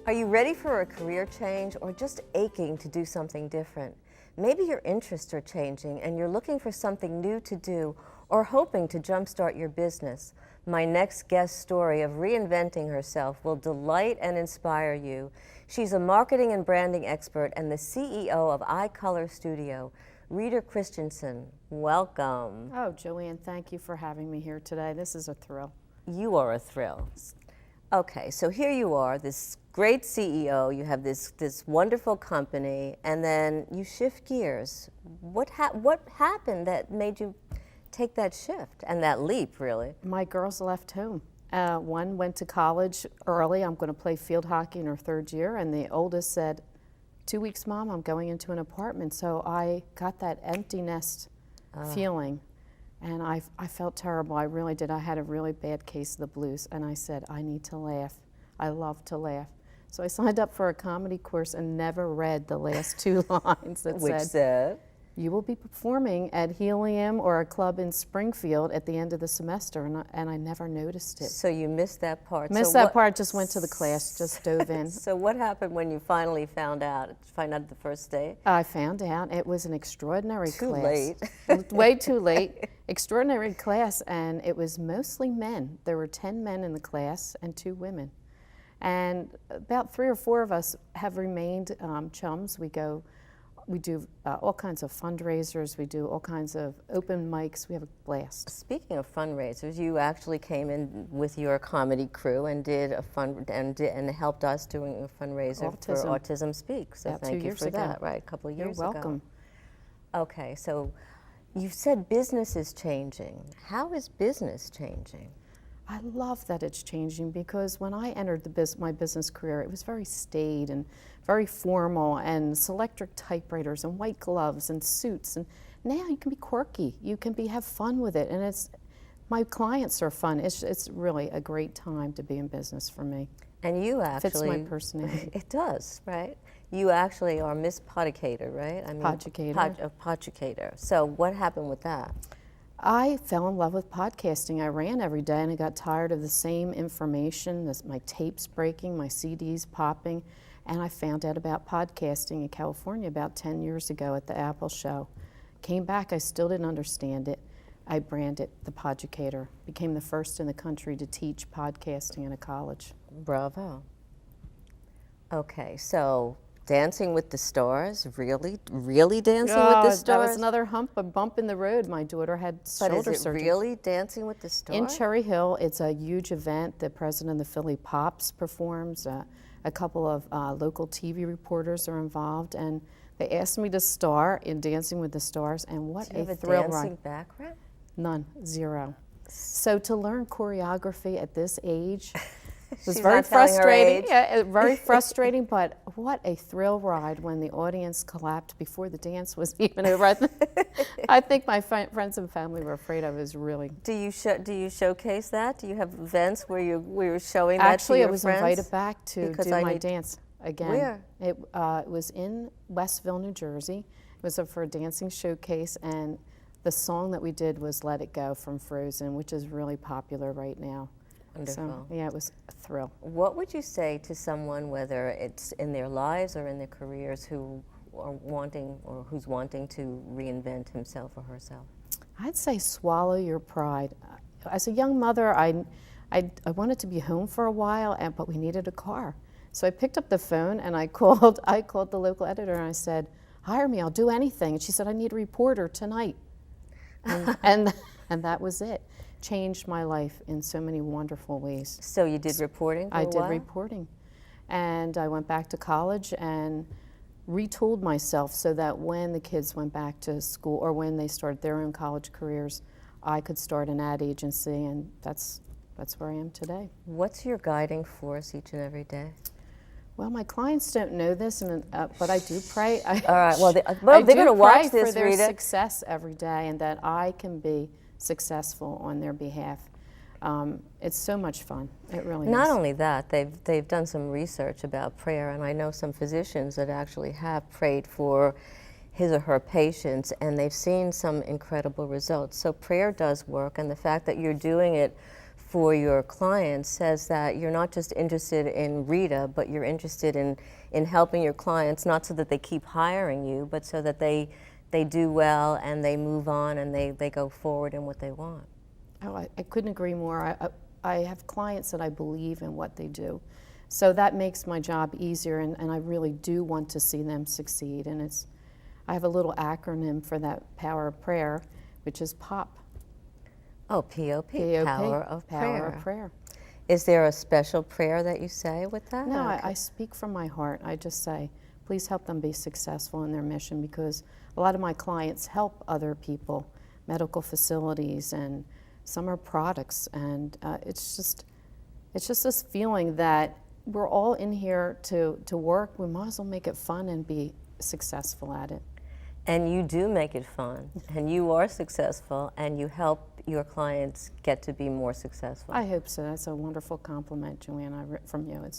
Are you ready for a career change or just aching to do something different? Maybe your interests are changing and you're looking for something new to do or hoping to jumpstart your business. My next guest story of reinventing herself will delight and inspire you. She's a marketing and branding expert and the CEO of iColor Studio. Rita Christensen, welcome. Oh, Joanne, thank you for having me here today. This is a thrill. You are a thrill. Okay, so here you are, this great CEO, you have this wonderful company, and then you shift gears. What happened that made you take that shift and that leap, really? My girls left home. One went to college early. I'm going to play field hockey in her third year, and the oldest said, 2 weeks, Mom, I'm going into an apartment. So I got that empty nest feeling. And I felt terrible, I really did. I had a really bad case of the blues, and I said, I need to laugh. I love to laugh. So I signed up for a comedy course and never read the last two lines that said, you will be performing at Helium or a club in Springfield at the end of the semester, and I never noticed it. So you missed that part. Missed that part, just went to the class, just dove in. So what happened when you finally found out? Did you find out the first day? I found out it was an extraordinary class. Too late. Way too late. Extraordinary class, and it was mostly men. There were 10 men in the class and 2 women. And about 3 or 4 of us have remained chums. We do all kinds of fundraisers. We do all kinds of open mics. We have a blast. Speaking of fundraisers, you actually came in with your comedy crew and did a and helped us doing a fundraiser for Autism Speaks. So thank you for that. Right, a couple of years ago. You're welcome. Okay, so you said business is changing. How is business changing? I love that it's changing because when I entered my business career, it was very staid and very formal and Selectric typewriters and white gloves and suits. And now you can be quirky. You can have fun with it. And my clients are fun. It's really a great time to be in business for me. And you actually... Fits my personality. It does, right? You actually are Miss Podcator, right? I mean, Podcator. So what happened with that? I fell in love with podcasting. I ran every day and I got tired of the same information, my tapes breaking, my CDs popping, and I found out about podcasting in California about 10 years ago at the Apple show. Came back, I still didn't understand it. I branded the Podcator, became the first in the country to teach podcasting in a college. Bravo. Okay, so Dancing with the Stars, really Dancing with the Stars? That was another bump in the road. My daughter had shoulder surgery. But is it really Dancing with the Stars? In Cherry Hill, it's a huge event. The president of the Philly Pops performs. A couple of local TV reporters are involved, and they asked me to star in Dancing with the Stars, and what Do you a have thrill a dancing ride. background? None, 0. So to learn choreography at this age was She's very not telling her frustrating. age. Yeah, very frustrating, but what a thrill ride when the audience clapped before the dance was even over. I think my friends and family were afraid I was really. Do you showcase that? Do you have events where you're showing Actually, that to your I was friends? invited back to Because do I my need- dance again. Where? It was in Westville, New Jersey. It was for a dancing showcase, and the song that we did was Let It Go from Frozen, which is really popular right now. Wonderful. So, yeah, it was a thrill. What would you say to someone, whether it's in their lives or in their careers, who are who's wanting to reinvent himself or herself? I'd say swallow your pride. As a young mother, I wanted to be home for a while, but we needed a car. So I picked up the phone and I called the local editor and I said, hire me, I'll do anything. And she said, I need a reporter tonight. And that was it. Changed my life in so many wonderful ways. So you did reporting for a while? I did reporting. And I went back to college and retooled myself so that when the kids went back to school or when they started their own college careers, I could start an ad agency, and that's where I am today. What's your guiding force each and every day? Well, my clients don't know this, but I do pray. All right. Well, they're going to watch this, for their Rita. success every day, and that I can be successful on their behalf. It's so much fun. It really is. Not only that, they've done some research about prayer, and I know some physicians that actually have prayed for his or her patients, and they've seen some incredible results. So prayer does work, and the fact that you're doing it for your clients says that you're not just interested in Rita, but you're interested in helping your clients, not so that they keep hiring you, but so that they do well and they move on and they go forward in what they want. Oh, I couldn't agree more. I have clients that I believe in what they do. So that makes my job easier, and I really do want to see them succeed. And I have a little acronym for that power of prayer, which is POP. Oh, P-O-P, P-O-P, power of prayer. Power of prayer. Is there a special prayer that you say with that? No, I speak from my heart. I just say, please help them be successful in their mission, because a lot of my clients help other people, medical facilities, and some are products. And it's just this feeling that we're all in here to work. We might as well make it fun and be successful at it. And you do make it fun, and you are successful, and you help your clients get to be more successful. I hope so. That's a wonderful compliment, Joanne, from you.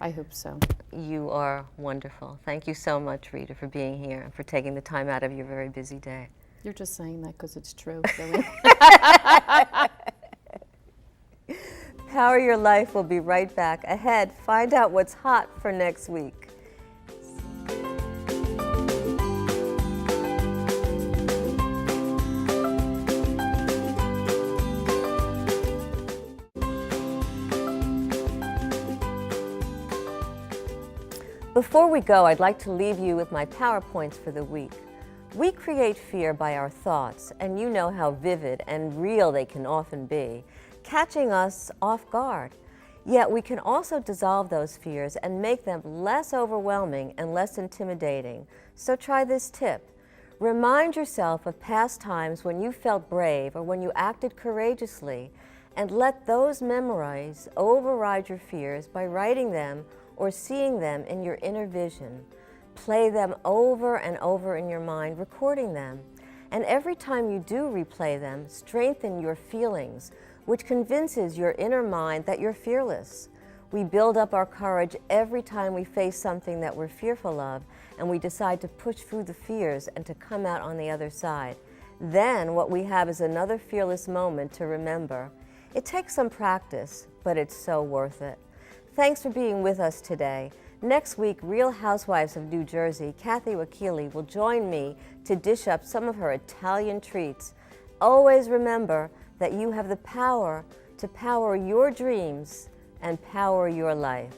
I hope so. You are wonderful. Thank you so much, Rita, for being here and for taking the time out of your very busy day. You're just saying that because it's true, Joanne. Power Your Life will be right back. Ahead, find out what's hot for next week. Before we go, I'd like to leave you with my PowerPoints for the week. We create fear by our thoughts, and you know how vivid and real they can often be, catching us off guard. Yet we can also dissolve those fears and make them less overwhelming and less intimidating. So try this tip. Remind yourself of past times when you felt brave or when you acted courageously, and let those memories override your fears by writing them or seeing them in your inner vision. Play them over and over in your mind, recording them. And every time you do replay them, strengthen your feelings, which convinces your inner mind that you're fearless. We build up our courage every time we face something that we're fearful of, and we decide to push through the fears and to come out on the other side. Then what we have is another fearless moment to remember. It takes some practice, but it's so worth it. Thanks for being with us today. Next week, Real Housewives of New Jersey, Kathy Wakili, will join me to dish up some of her Italian treats. Always remember that you have the power to power your dreams and power your life.